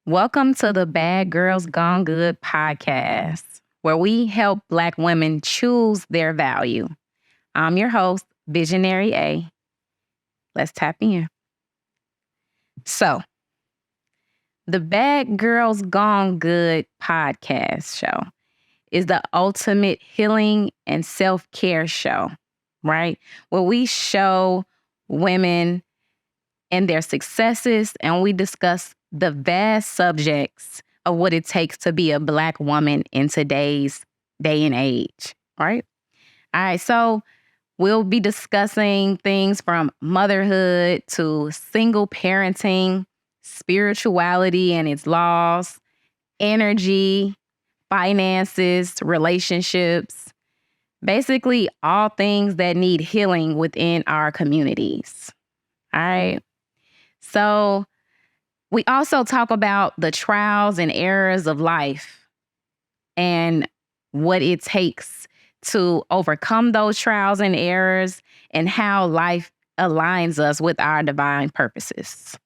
Welcome to the Bad Girls Gone Good podcast, where we help Black women choose their value. I'm your host, Visionary A. Let's tap in. So, the Bad Girls Gone Good podcast show is the ultimate healing and self-care show, right? Where we show women and their successes, and we discuss the vast subjects of what it takes to be a Black woman in today's day and age, right? All right, so we'll be discussing things from motherhood to single parenting, spirituality and its laws, energy, finances, relationships, basically all things that need healing within our communities. All right. So we also talk about the trials and errors of life and what it takes to overcome those trials and errors and how life aligns us with our divine purposes.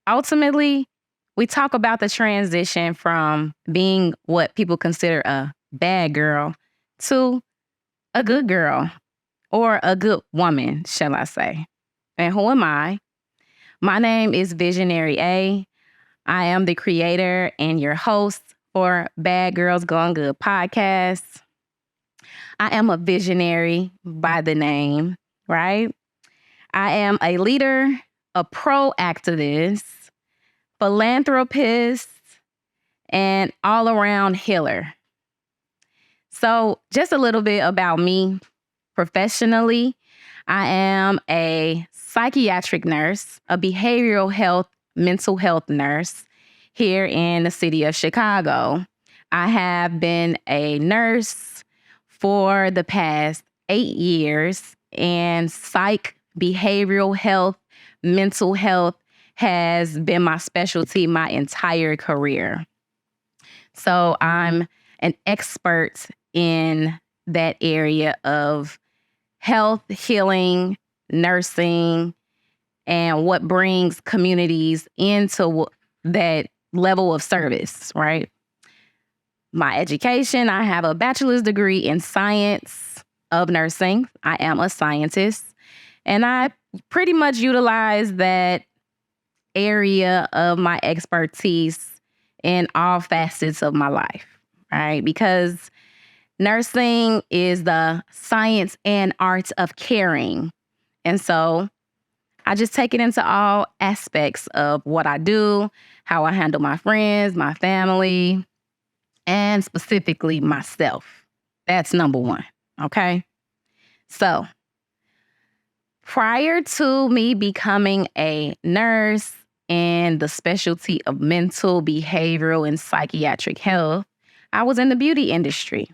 Ultimately, we talk about the transition from being what people consider a bad girl to a good girl or a good woman, shall I say. And who am I? My name is Visionary A. I am the creator and your host for Bad Girls Gone Good podcast. I am a visionary by the name, right? I am a leader, a pro-activist, philanthropist, and all-around healer. So just a little bit about me professionally. I am a psychiatric nurse, a behavioral health, mental health nurse here in the city of Chicago. I have been a nurse for the past 8 years, and psych, behavioral health, mental health has been my specialty my entire career. So I'm an expert in that area of health, healing, nursing, and what brings communities into that level of service, right? My education, I have a bachelor's degree in science of nursing. I am a scientist, and I pretty much utilize that area of my expertise in all facets of my life, right? Because nursing is the science and art of caring. And so I just take it into all aspects of what I do, how I handle my friends, my family, and specifically myself. That's number one, okay? So prior to me becoming a nurse in the specialty of mental, behavioral, and psychiatric health, I was in the beauty industry.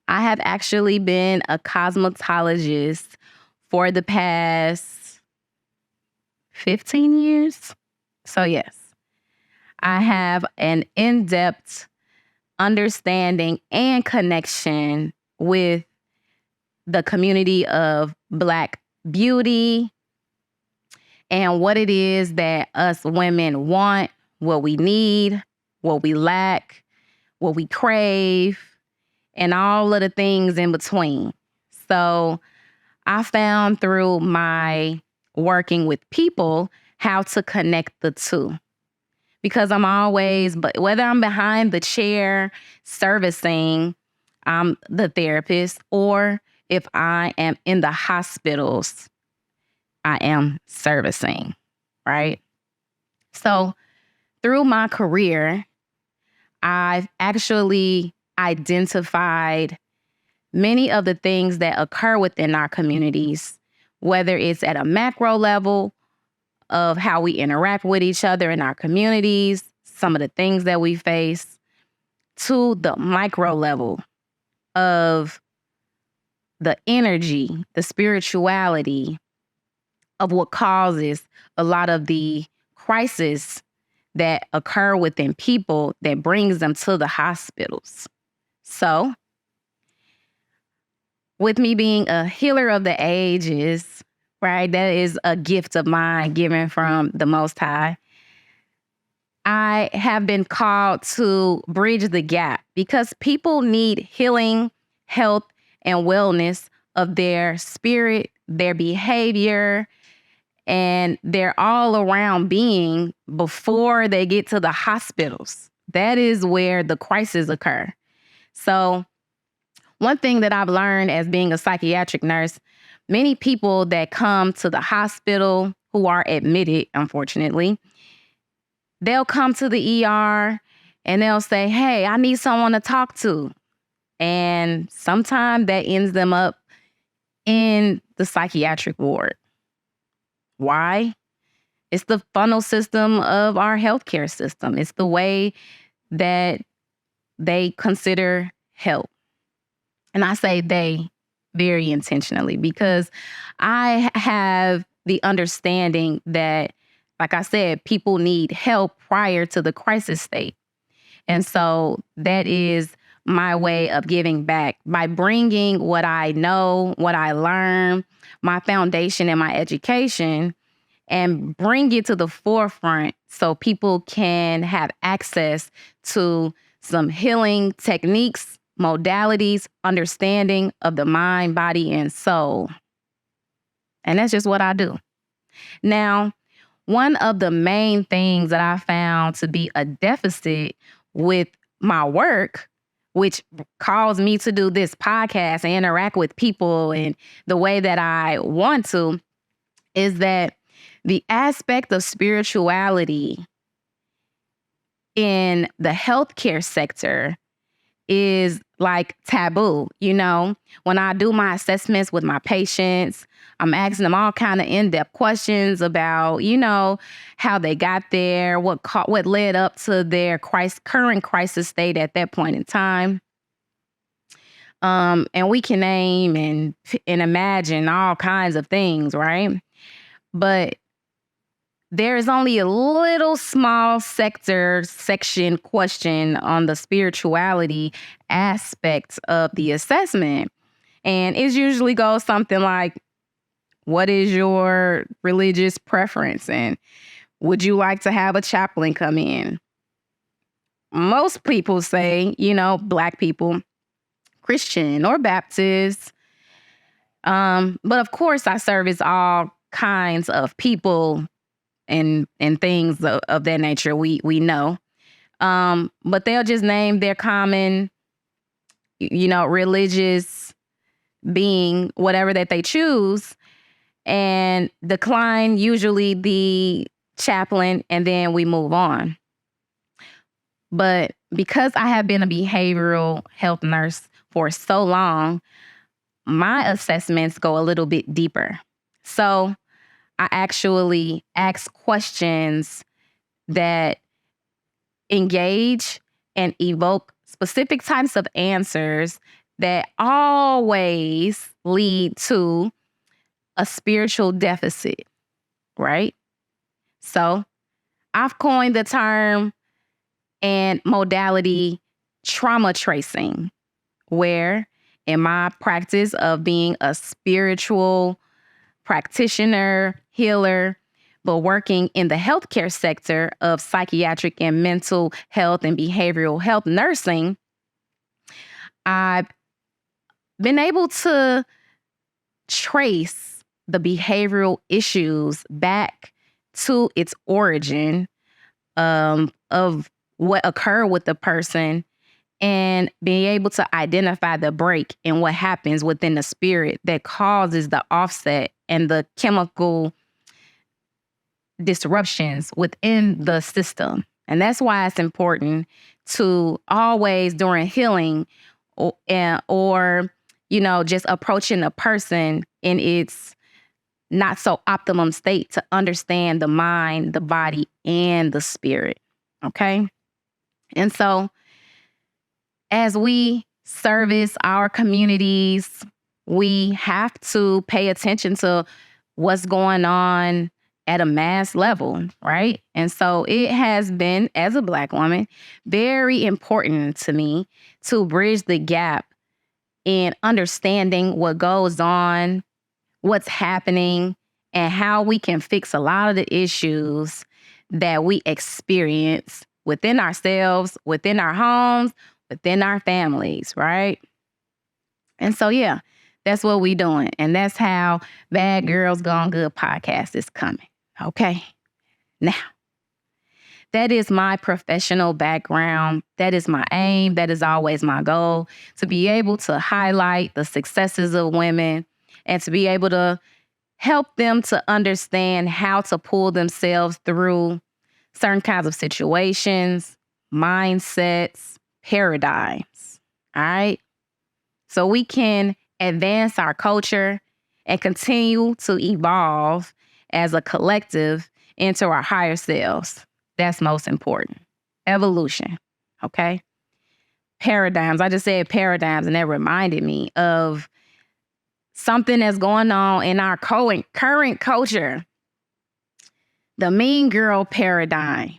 I have actually been a cosmetologist for the past 15 years. So yes, I have an in-depth understanding and connection with the community of Black beauty and what it is that us women want, what we need, what we lack, what we crave, and all of the things in between. So I found through my working with people how to connect the two. Because I'm always, but whether I'm behind the chair servicing, I'm the therapist, or if I am in the hospitals, I am servicing, right? So through my career, I've actually identified many of the things that occur within our communities, whether it's at a macro level of how we interact with each other in our communities, some of the things that we face, to the micro level of the energy, the spirituality of what causes a lot of the crises that occur within people that brings them to the hospitals. So, with me being a healer of the ages, right, that is a gift of mine given from the Most High. I have been called to bridge the gap because people need healing, health, and wellness of their spirit, their behavior, and their all around being before they get to the hospitals. That is where the crises occur. So, one thing that I've learned as being a psychiatric nurse, many people that come to the hospital who are admitted, unfortunately, they'll come to the ER and they'll say, "Hey, I need someone to talk to." And sometimes that ends them up in the psychiatric ward. Why? It's the funnel system of our healthcare system. It's the way that they consider help. And I say they very intentionally because I have the understanding that, like I said, people need help prior to the crisis state. And so that is my way of giving back by bringing what I know, what I learned, my foundation and my education, and bring it to the forefront so people can have access to some healing techniques, modalities, understanding of the mind, body, and soul. And that's just what I do. Now, one of the main things that I found to be a deficit with my work, which caused me to do this podcast and interact with people in the way that I want to, is that the aspect of spirituality in the healthcare sector is like taboo. You know, when I do my assessments with my patients, I'm asking them all kind of in-depth questions about, you know, how they got there, what led up to their current crisis state at that point in time. And we can name and imagine all kinds of things, right? But there is only a little small section question on the spirituality aspects of the assessment. And it usually goes something like, what is your religious preference? And would you like to have a chaplain come in? Most people say, you know, Black people, Christian or Baptist. But of course, I service all kinds of people and things of that nature, we know. But they'll just name their common, you know, religious being, whatever that they choose, and decline usually the chaplain, and then we move on. But because I have been a behavioral health nurse for so long, my assessments go a little bit deeper. So I actually ask questions that engage and evoke specific types of answers that always lead to a spiritual deficit, right? So I've coined the term and modality trauma tracing, where in my practice of being a spiritual practitioner, healer, but working in the healthcare sector of psychiatric and mental health and behavioral health nursing, I've been able to trace the behavioral issues back to its origin of what occurred with the person, and being able to identify the break in what happens within the spirit that causes the offset and the chemical disruptions within the system. And that's why it's important to always, during healing or you know, just approaching a person in its not so optimum state, to understand the mind, the body, and the spirit. Okay? And so as we service our communities, we have to pay attention to what's going on at a mass level, right? And so it has been, as a Black woman, very important to me to bridge the gap in understanding what goes on, what's happening, and how we can fix a lot of the issues that we experience within ourselves, within our homes, within our families, right? And so, yeah, that's what we doing. And that's how Bad Girls Gone Good podcast is coming. Okay. Now, that is my professional background. That is my aim. That is always my goal, to be able to highlight the successes of women and to be able to help them to understand how to pull themselves through certain kinds of situations, mindsets, paradigms. All right. So we can advance our culture and continue to evolve as a collective into our higher selves. That's most important. Evolution. Okay. Paradigms. I just said paradigms, and that reminded me of something that's going on in our current culture. The mean girl paradigm.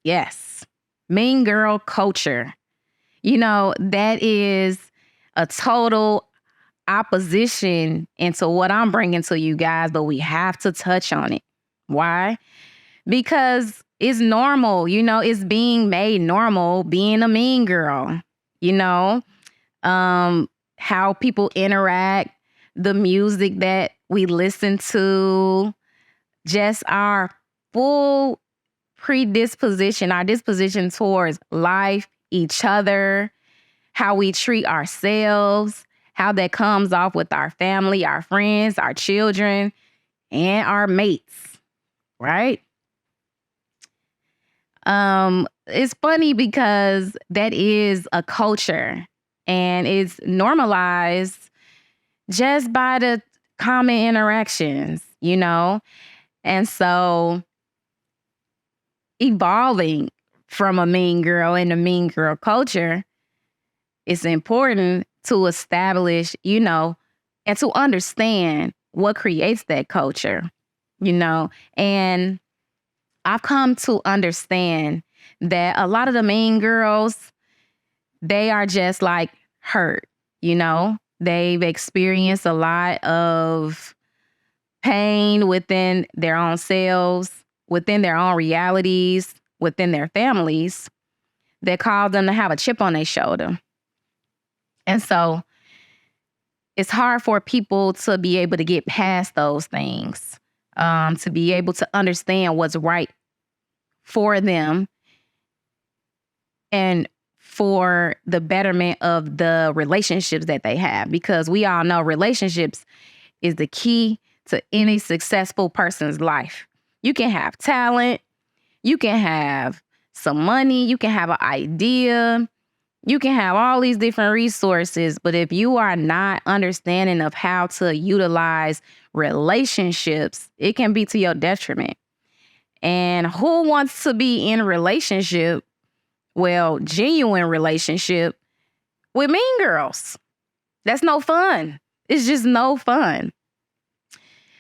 Yes. Mean girl culture. That is a total opposition into what I'm bringing to you guys, but we have to touch on it. Why? Because it's normal, it's being made normal being a mean girl, how people interact, the music that we listen to, just our full predisposition, our disposition towards life, each other, how we treat ourselves, how that comes off with our family, our friends, our children, and our mates, right? It's funny because that is a culture and it's normalized just by the common interactions, And so evolving from a mean girl in a mean girl culture, it's important to establish, and to understand what creates that culture, and I've come to understand that a lot of the mean girls, they are just like hurt, They've experienced a lot of pain within their own selves, within their own realities, within their families that cause them to have a chip on their shoulder. And so it's hard for people to be able to get past those things, to be able to understand what's right for them and for the betterment of the relationships that they have. Because we all know relationships is the key to any successful person's life. You can have talent, you can have some money, you can have an idea, you can have all these different resources, but if you are not understanding of how to utilize relationships, it can be to your detriment. And who wants to be in a relationship, genuine relationship with mean girls? That's no fun. It's just no fun.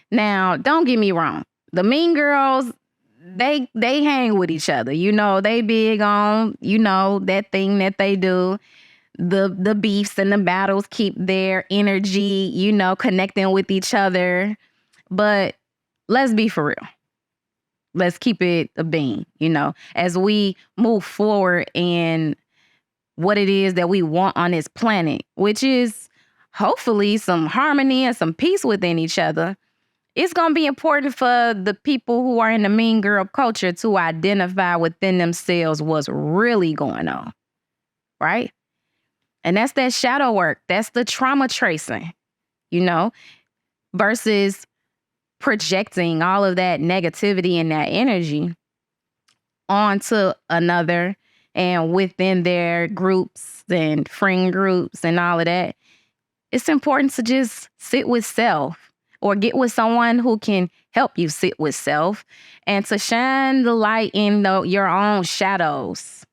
Now, don't get me wrong. The mean girls, they hang with each other. They big on, that thing that they do. The beefs and the battles keep their energy, connecting with each other. But let's be for real. Let's keep it a bean, as we move forward in what it is that we want on this planet, which is hopefully some harmony and some peace within each other. It's going to be important for the people who are in the mean girl culture to identify within themselves what's really going on, right? And that's that shadow work. That's the trauma tracing, versus projecting all of that negativity and that energy onto another and within their groups and friend groups and all of that. It's important to just sit with self or get with someone who can help you sit with self and to shine the light in your own shadows.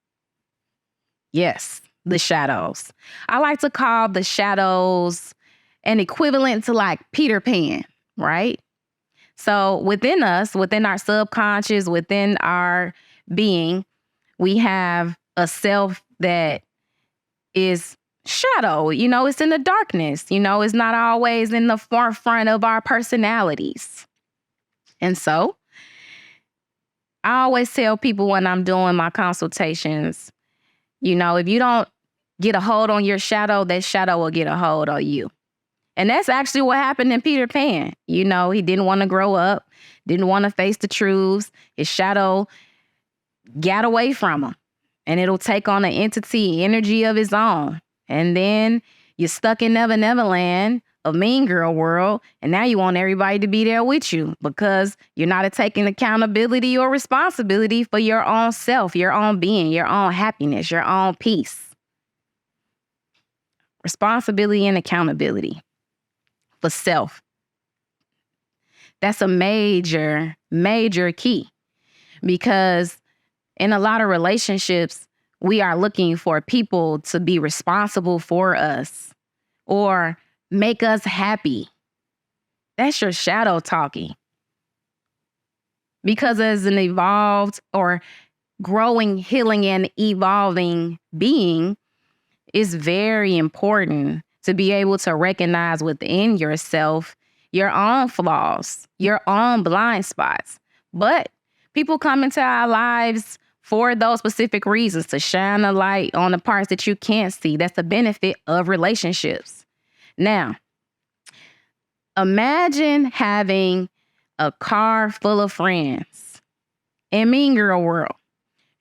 Yes, the shadows. I like to call the shadows an equivalent to like Peter Pan, right? So within us, within our subconscious, within our being, we have a self that is shadow. It's in the darkness. It's not always in the forefront of our personalities. And so I always tell people when I'm doing my consultations, if you don't get a hold on your shadow, that shadow will get a hold on you. And that's actually what happened in Peter Pan. He didn't want to grow up, didn't want to face the truths. His shadow got away from him. And it'll take on an energy of its own. And then you're stuck in Never Never Land, a mean girl world, and now you want everybody to be there with you because you're not taking accountability or responsibility for your own self, your own being, your own happiness, your own peace. Responsibility and accountability for self. That's a major, major key because in a lot of relationships, we are looking for people to be responsible for us or make us happy. That's your shadow talking. Because as an evolved or growing, healing, and evolving being, it's very important to be able to recognize within yourself your own flaws, your own blind spots. But people come into our lives for those specific reasons, to shine a light on the parts that you can't see. That's the benefit of relationships. Now, imagine having a car full of friends. In Mean Girl world,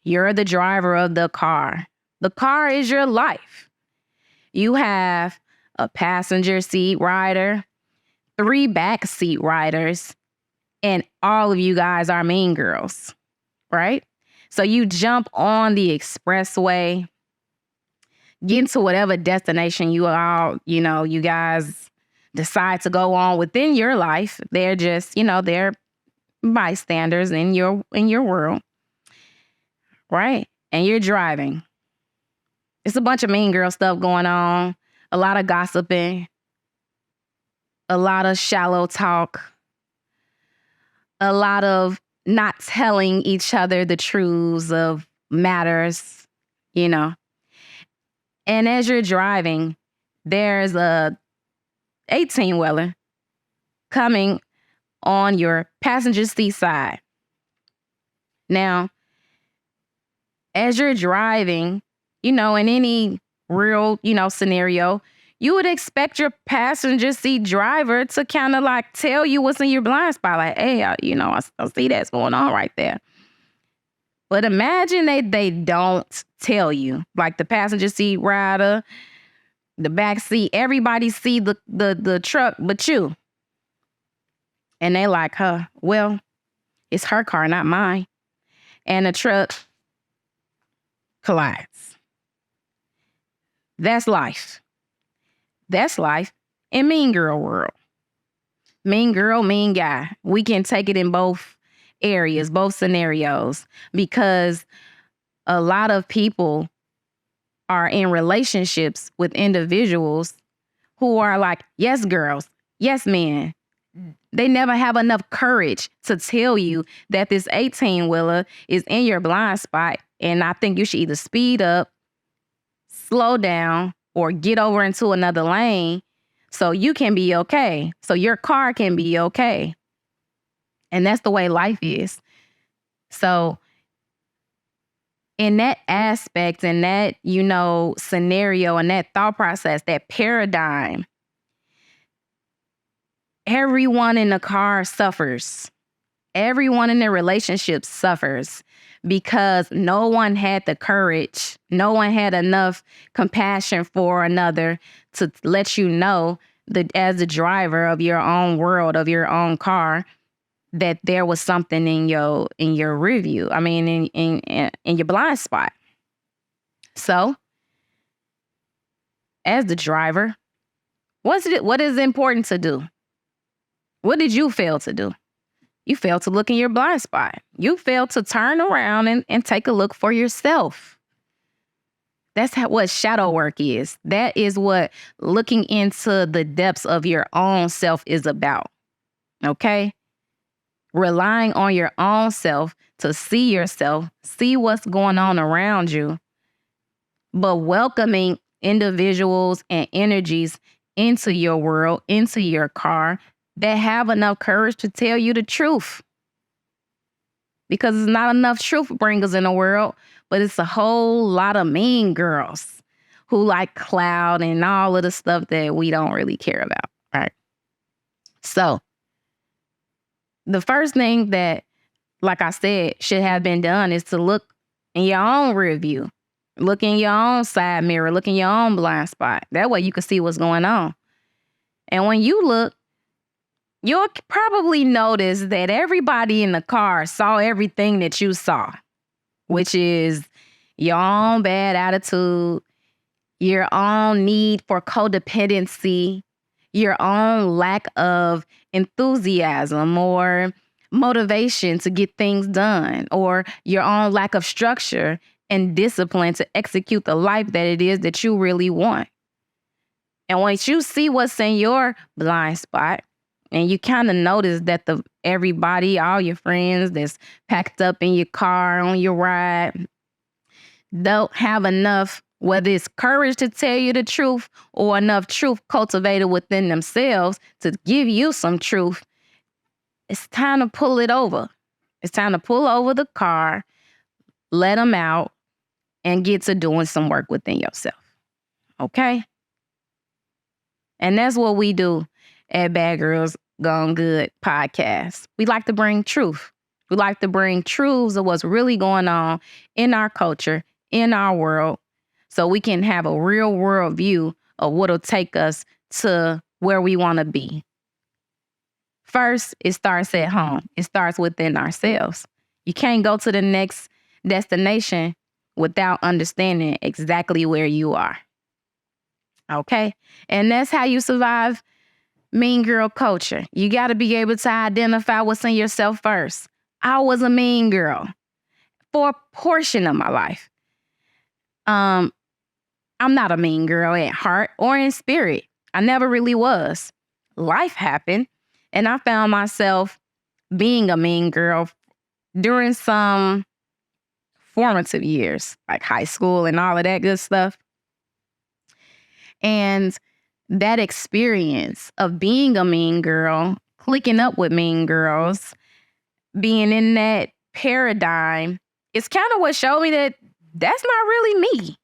you're the driver of the car. The car is your life. You have a passenger seat rider, 3 back seat riders, and all of you guys are mean girls, right? So you jump on the expressway, get into whatever destination you guys decide to go on within your life. They're just, they're bystanders in your world, right? And you're driving. It's a bunch of mean girl stuff going on, a lot of gossiping, a lot of shallow talk, a lot of not telling each other the truths of matters, And as you're driving, there's a 18-wheeler coming on your passenger seat side. Now, as you're driving, in any real, scenario, you would expect your passenger seat driver to kind of like tell you what's in your blind spot. Like, hey, I see that's going on right there. But imagine they don't tell you. Like the passenger seat rider, the back seat, everybody see the truck but you. And they like, well, it's her car, not mine. And the truck collides. That's life. That's life in Mean Girl world. Mean girl, mean guy. We can take it in both areas, both scenarios, because a lot of people are in relationships with individuals who are like, yes, girls, yes, men. They never have enough courage to tell you that this 18-wheeler is in your blind spot. And I think you should either speed up, slow down, or get over into another lane so you can be okay. So your car can be okay. And that's the way life is. So in that aspect, in that, scenario and that thought process, that paradigm, everyone in the car suffers. Everyone in their relationship suffers because no one had the courage, no one had enough compassion for another to let you know that as the driver of your own world, of your own car, that there was something in your review. I mean, in your blind spot. So, as the driver, what is important to do? What did you fail to do? You failed to look in your blind spot. You failed to turn around and take a look for yourself. That's what shadow work is. That is what looking into the depths of your own self is about. Okay? Relying on your own self to see yourself, see what's going on around you, but welcoming individuals and energies into your world, into your car, that have enough courage to tell you the truth. because there's not enough truth bringers in the world, but it's a whole lot of mean girls who like clout and all of the stuff that we don't really care about, right? So the first thing that, like I said, should have been done is to look in your own rear view. Look in your own side mirror. Look in your own blind spot. That way you can see what's going on. And when you look, you'll probably notice that everybody in the car saw everything that you saw, which is your own bad attitude, your own need for codependency, your own lack of enthusiasm or motivation to get things done, or your own lack of structure and discipline to execute the life that it is that you really want. And once you see what's in your blind spot, and you kind of notice that everybody, all your friends that's packed up in your car on your ride, don't have enough, whether it's courage to tell you the truth or enough truth cultivated within themselves to give you some truth, it's time to pull it over. It's time to pull over the car, let them out, and get to doing some work within yourself. Okay? And that's what we do at Bad Girls Gone Good podcast. We like to bring truth. We like to bring truths of what's really going on in our culture, in our world, so we can have a real world view of what'll take us to where we want to be. First, it starts at home. It starts within ourselves. You can't go to the next destination without understanding exactly where you are. Okay? And that's how you survive mean girl culture. You got to be able to identify what's in yourself first. I was a mean girl for a portion of my life. I'm not a mean girl at heart or in spirit. I never really was. Life happened, and I found myself being a mean girl during some formative years, like high school and all of that good stuff. And that experience of being a mean girl, clicking up with mean girls, being in that paradigm, is kind of what showed me that that's not really me.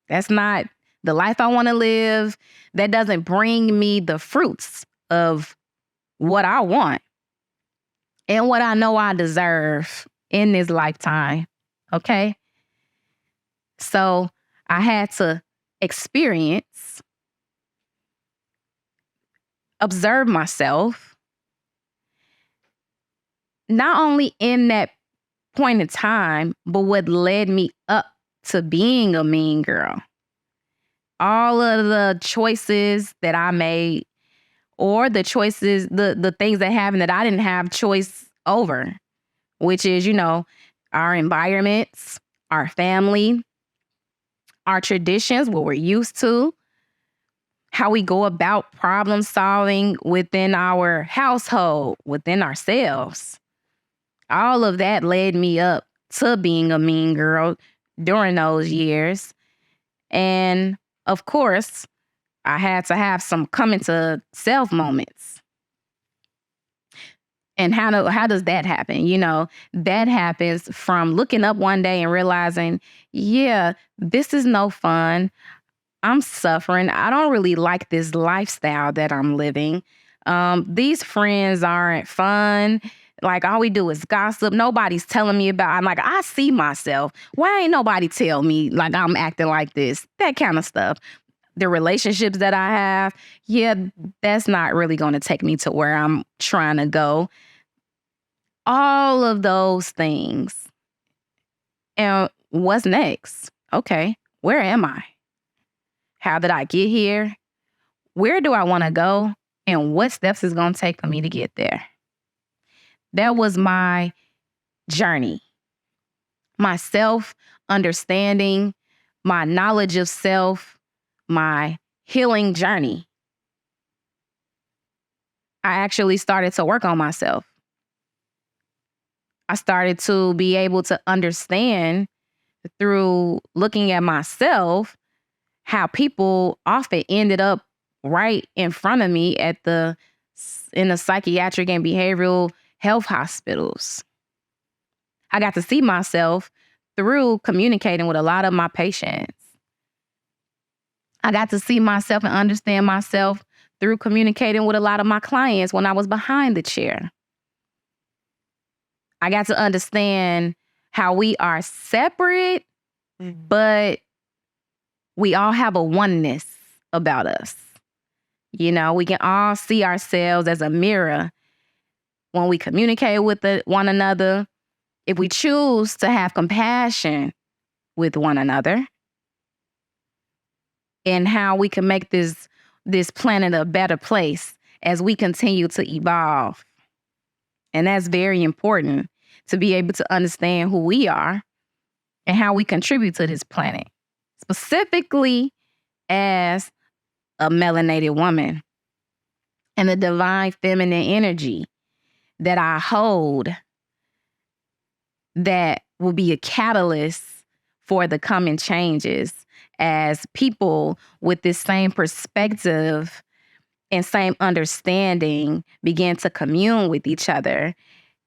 That's not the life I want to live. That doesn't bring me the fruits of what I want and what I know I deserve in this lifetime. Okay? So I had to experience, observe myself, not only in that point in time, but what led me up to being a mean girl. All of the choices that I made, or the choices, the things that happened that I didn't have choice over, which is, our environments, our family, our traditions, what we're used to, how we go about problem solving within our household, within ourselves. All of that led me up to being a mean girl during those years. And of course, I had to have some coming to self moments. And how does that happen? That happens from looking up one day and realizing, yeah, this is no fun. I'm suffering. I don't really like this lifestyle that I'm living. These friends aren't fun. Like, all we do is gossip. Nobody's telling me about, I'm like, I see myself. Why ain't nobody tell me like I'm acting like this? That kind of stuff. The relationships that I have, yeah, that's not really going to take me to where I'm trying to go. All of those things. And what's next? Okay, where am I? How did I get here? Where do I want to go? And what steps is going to take for me to get there? That was my journey. My self-understanding, my knowledge of self, my healing journey. I actually started to work on myself. I started to be able to understand through looking at myself how people often ended up right in front of me in the psychiatric and behavioral health hospitals. I got to see myself through communicating with a lot of my patients. I got to see myself and understand myself through communicating with a lot of my clients when I was behind the chair. I got to understand how we are separate, but we all have a oneness about us. You know, we can all see ourselves as a mirror when we communicate with one another. If we choose to have compassion with one another, and how we can make this planet a better place as we continue to evolve. And that's very important, to be able to understand who we are and how we contribute to this planet, specifically as a melanated woman, and the divine feminine energy that I hold that will be a catalyst for the coming changes, as people with this same perspective and same understanding begin to commune with each other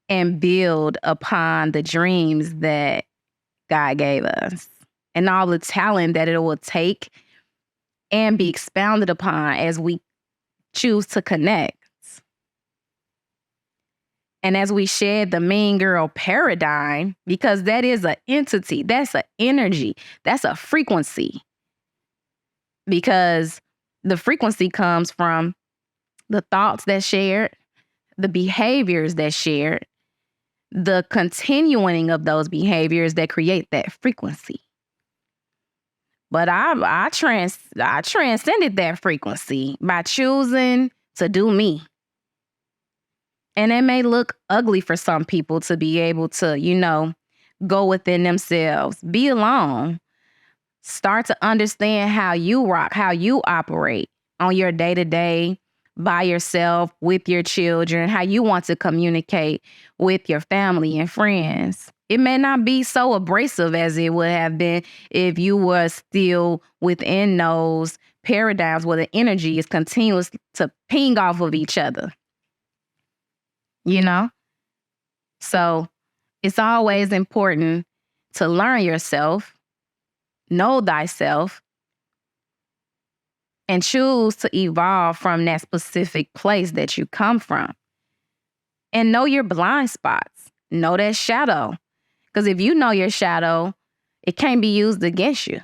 and build upon the dreams that God gave us and all the talent that it will take and be expounded upon as we choose to connect. And as we shed the mean girl paradigm, because that is an entity, that's an energy, that's a frequency. Because the frequency comes from the thoughts that shared, the behaviors that shared, the continuing of those behaviors that create that frequency. But I transcended that frequency by choosing to do me. And it may look ugly for some people to be able to, go within themselves, be alone, start to understand how you rock, how you operate on your day-to-day, by yourself, with your children, how you want to communicate with your family and friends. It may not be so abrasive as it would have been if you were still within those paradigms where the energy is continuous to ping off of each other. So it's always important to learn yourself, know thyself, and choose to evolve from that specific place that you come from. And know your blind spots. Know that shadow. Because if you know your shadow, it can't be used against you.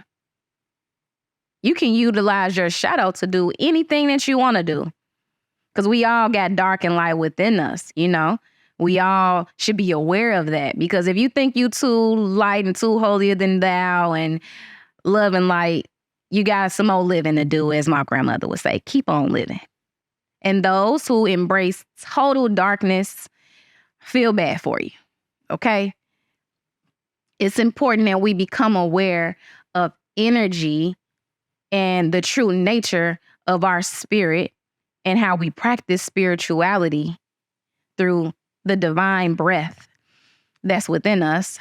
You can utilize your shadow to do anything that you want to do. Because we all got dark and light within us, We all should be aware of that. Because if you think you too light and too holier than thou and love and light, you got some more living to do, as my grandmother would say. Keep on living. And those who embrace total darkness, feel bad for you, okay? It's important that we become aware of energy and the true nature of our spirit and how we practice spirituality through the divine breath that's within us,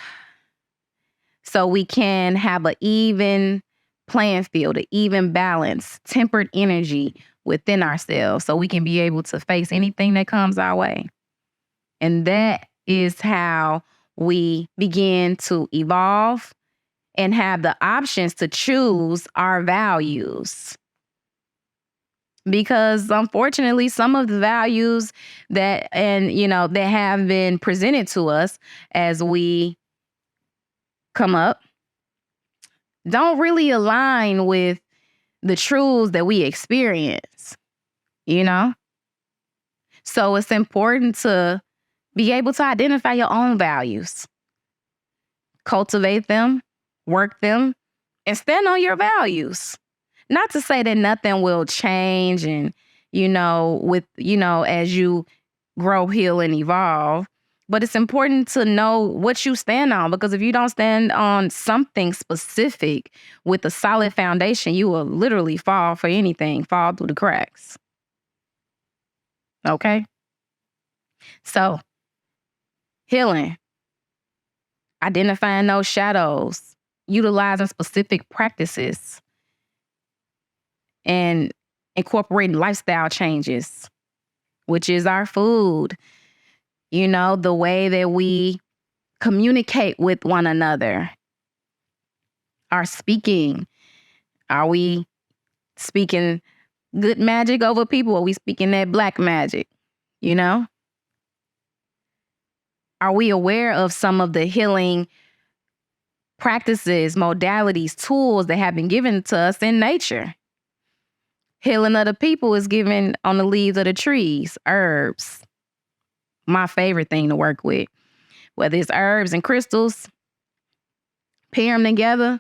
so we can have an even playing field, an even balance, tempered energy within ourselves, so we can be able to face anything that comes our way. And that is how we begin to evolve and have the options to choose our values. Because unfortunately, some of the values that have been presented to us as we come up don't really align with the truths that we experience, So it's important to be able to identify your own values, cultivate them, work them, and stand on your values. Not to say that nothing will change and, as you grow, heal, and evolve. But it's important to know what you stand on, because if you don't stand on something specific with a solid foundation, you will literally fall through the cracks. Okay? So, healing, identifying those shadows, utilizing specific practices, and incorporating lifestyle changes, which is our food. The way that we communicate with one another. Our speaking. Are we speaking good magic over people? Or are we speaking that black magic? You know? Are we aware of some of the healing practices, modalities, tools that have been given to us in nature? Healing of the people is given on the leaves of the trees, herbs. My favorite thing to work with. Whether it's herbs and crystals, pair them together.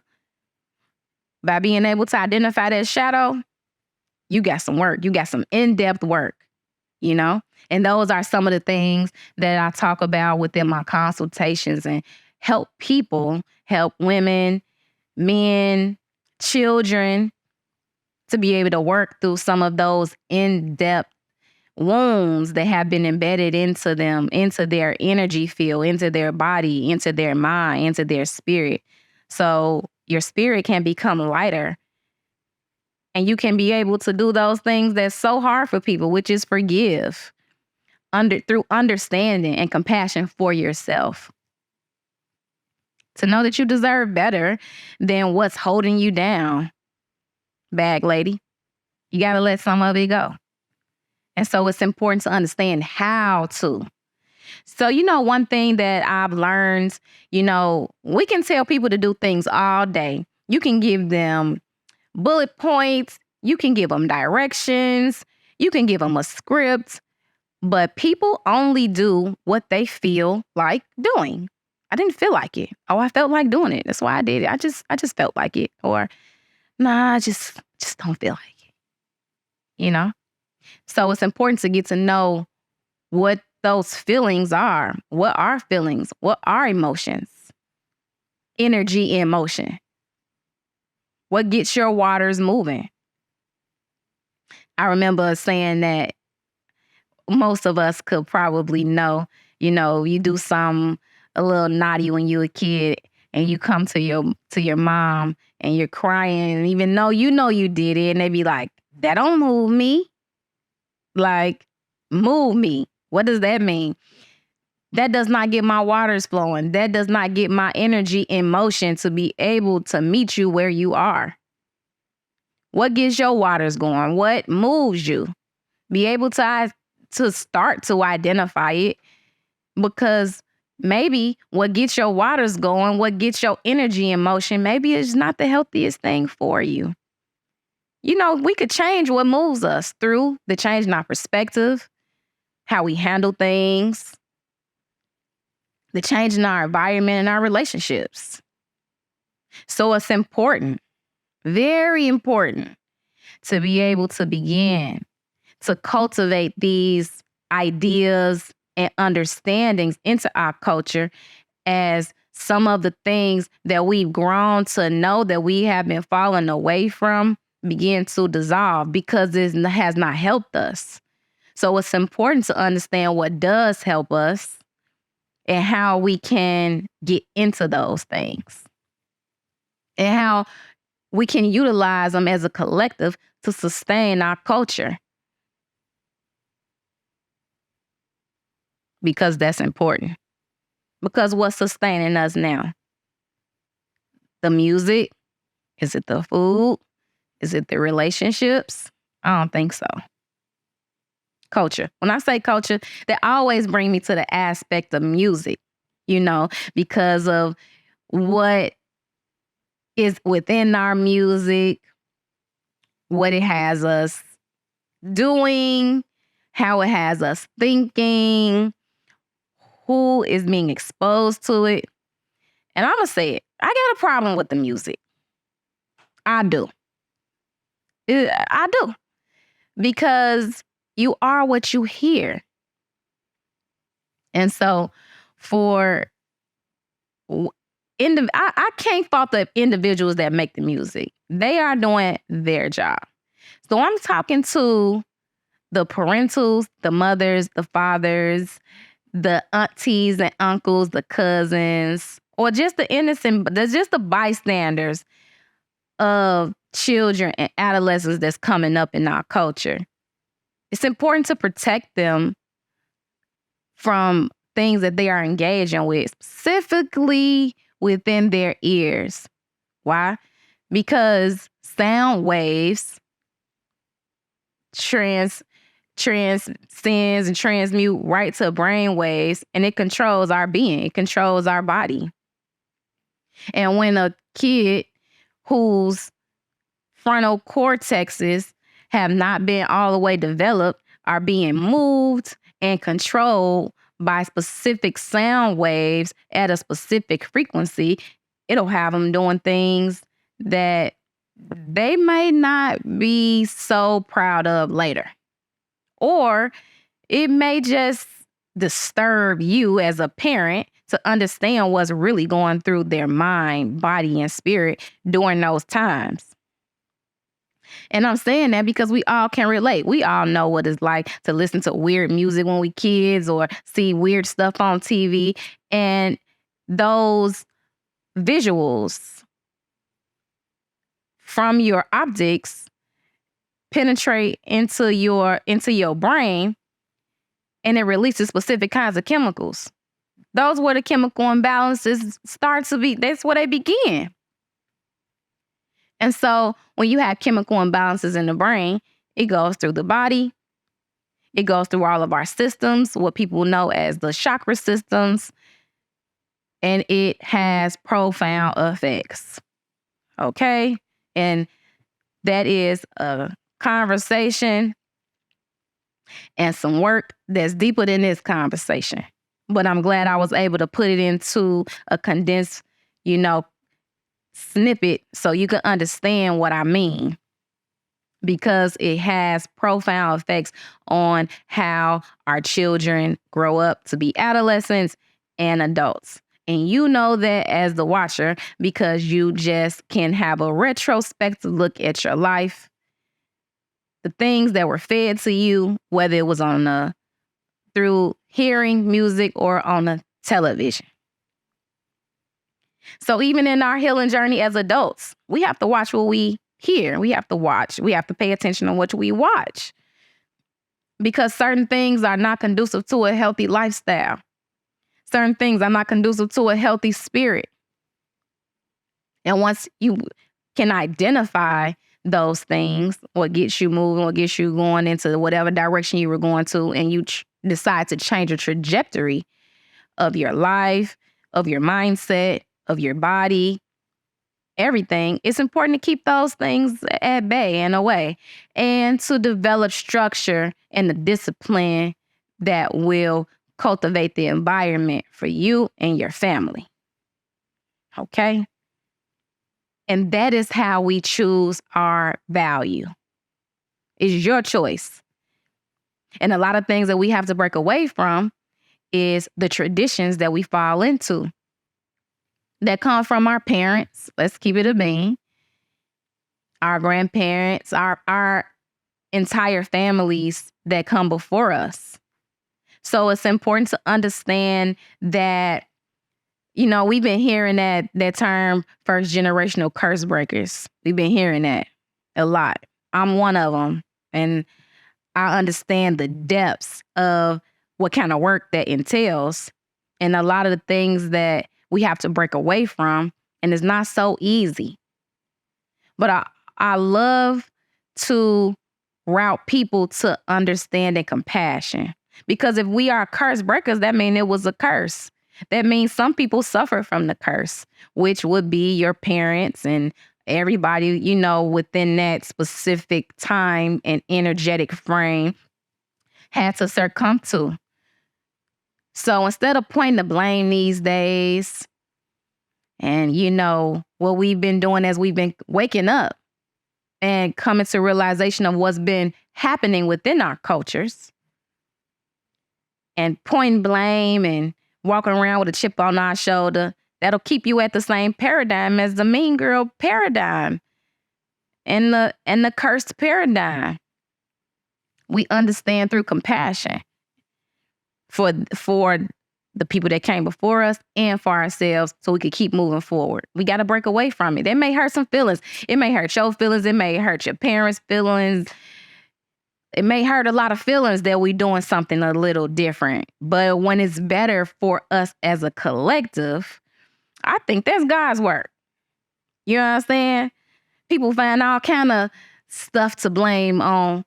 By being able to identify that shadow, you got some work. You got some in-depth work, you know? And those are some of the things that I talk about within my consultations and help people, help women, men, children to be able to work through some of those in-depth wounds that have been embedded into them, into their energy field, into their body, into their mind, into their spirit. So your spirit can become lighter. And you can be able to do those things that's so hard for people, which is forgive through understanding and compassion for yourself. To know that you deserve better than what's holding you down, bag lady. You got to let some of it go. And so it's important to understand how to. So, one thing that I've learned, we can tell people to do things all day. You can give them bullet points. You can give them directions. You can give them a script. But people only do what they feel like doing. I didn't feel like it. Oh, I felt like doing it. That's why I did it. I just felt like it. Or, nah, I just don't feel like it. So it's important to get to know what those feelings are. What are feelings? What are emotions? Energy in motion. What gets your waters moving? I remember saying that most of us could probably know, you do something a little naughty when you were a kid and you come to your mom and you're crying, even though you did it, and they be like, that don't move me. Like, move me. What does that mean? That does not get my waters flowing. That does not get my energy in motion to be able to meet you where you are. What gets your waters going? What moves you? Be able to start to identify it, because maybe what gets your waters going, what gets your energy in motion, maybe it's not the healthiest thing for you. We could change what moves us through the change in our perspective, how we handle things, the change in our environment and our relationships. So it's important, very important, to be able to begin to cultivate these ideas and understandings into our culture as some of the things that we've grown to know that we have been falling away from begin to dissolve, because it has not helped us. So it's important to understand what does help us and how we can get into those things and how we can utilize them as a collective to sustain our culture. Because that's important. Because what's sustaining us now? The music? Is it the food? Is it the relationships? I don't think so. Culture. When I say culture, that always bring me to the aspect of music, because of what is within our music, what it has us doing, how it has us thinking, who is being exposed to it. And I'm going to say it. I got a problem with the music. I do. I do. Because you are what you hear. And so I can't fault the individuals that make the music. They are doing their job. So I'm talking to the parentals, the mothers, the fathers, the aunties and uncles, the cousins, or just the innocent, just the bystanders of children and adolescents that's coming up in our culture. It's important to protect them from things that they are engaging with, specifically within their ears. Why? Because sound waves transcends and transmute right to brain waves, and it controls our being. It controls our body. And when a kid whose frontal cortexes have not been all the way developed are being moved and controlled by specific sound waves at a specific frequency, it'll have them doing things that they may not be so proud of later. Or it may just disturb you as a parent to understand what's really going through their mind, body, and spirit during those times. And I'm saying that because we all can relate. We all know what it's like to listen to weird music when we kids or see weird stuff on TV. And those visuals from your optics penetrate into your brain, and it releases specific kinds of chemicals. Those where the chemical imbalances start to be, that's where they begin. And so when you have chemical imbalances in the brain, it goes through the body. It goes through all of our systems, what people know as the chakra systems. And it has profound effects. Okay? And that is a conversation and some work that's deeper than this conversation. But I'm glad I was able to put it into a condensed, snippet so you can understand what I mean, because it has profound effects on how our children grow up to be adolescents and adults. And you know that as the watcher, because you just can have a retrospective look at your life, the things that were fed to you, whether it was through hearing music or on the television. So even in our healing journey as adults, we have to watch what we hear. We have to pay attention to what we watch, because certain things are not conducive to a healthy lifestyle. Certain things are not conducive to a healthy spirit. And once you can identify those things, what gets you moving, what gets you going into whatever direction you were going to, and you decide to change the trajectory of your life, of your mindset, of your body, everything, it's important to keep those things at bay and away, and to develop structure and the discipline that will cultivate the environment for you and your family. Okay? And that is how we choose our value. It's your choice. And a lot of things that we have to break away from is the traditions that we fall into that come from our parents. Let's keep it a bean. Our grandparents, our entire families that come before us. So it's important to understand that, we've been hearing that term first generational curse breakers. We've been hearing that a lot. I'm one of them. And I understand the depths of what kind of work that entails, and a lot of the things that we have to break away from, and it's not so easy. But I love to route people to understanding compassion, because if we are curse breakers, that means it was a curse. That means some people suffer from the curse, which would be your parents and everybody, within that specific time and energetic frame had to succumb to. So instead of pointing the blame these days, and what we've been doing as we've been waking up and coming to realization of what's been happening within our cultures, and pointing blame and walking around with a chip on our shoulder, that'll keep you at the same paradigm as the mean girl paradigm and the cursed paradigm. We understand through compassion for the people that came before us and for ourselves, so we could keep moving forward. We got to break away from it. That may hurt some feelings. It may hurt your feelings. It may hurt your parents' feelings. It may hurt a lot of feelings that we're doing something a little different. But when it's better for us as a collective, I think that's God's work. You know what I'm saying? People find all kind of stuff to blame on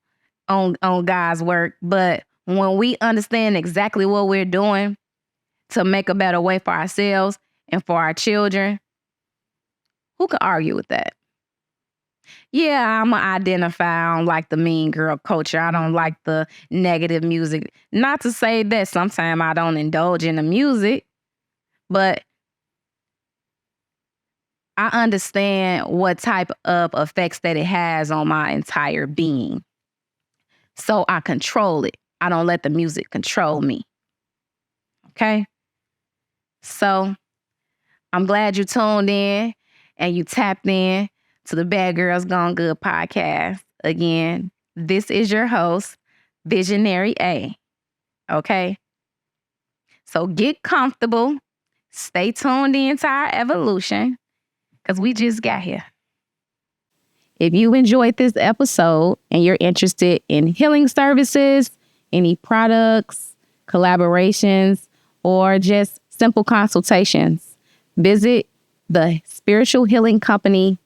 God's work. But when we understand exactly what we're doing to make a better way for ourselves and for our children, who can argue with that? Yeah, I'm going to identify. I don't like the mean girl culture. I don't like the negative music. Not to say that sometimes I don't indulge in the music, but I understand what type of effects that it has on my entire being. So I control it. I don't let the music control me. Okay? So I'm glad you tuned in and you tapped in to the Bad Girls Gone Good podcast. Again, this is your host, Visionary A. Okay? So get comfortable. Stay tuned in to our evolution because we just got here. If you enjoyed this episode and you're interested in healing services, any products, collaborations, or just simple consultations, visit thespiritualhealingcompany.com.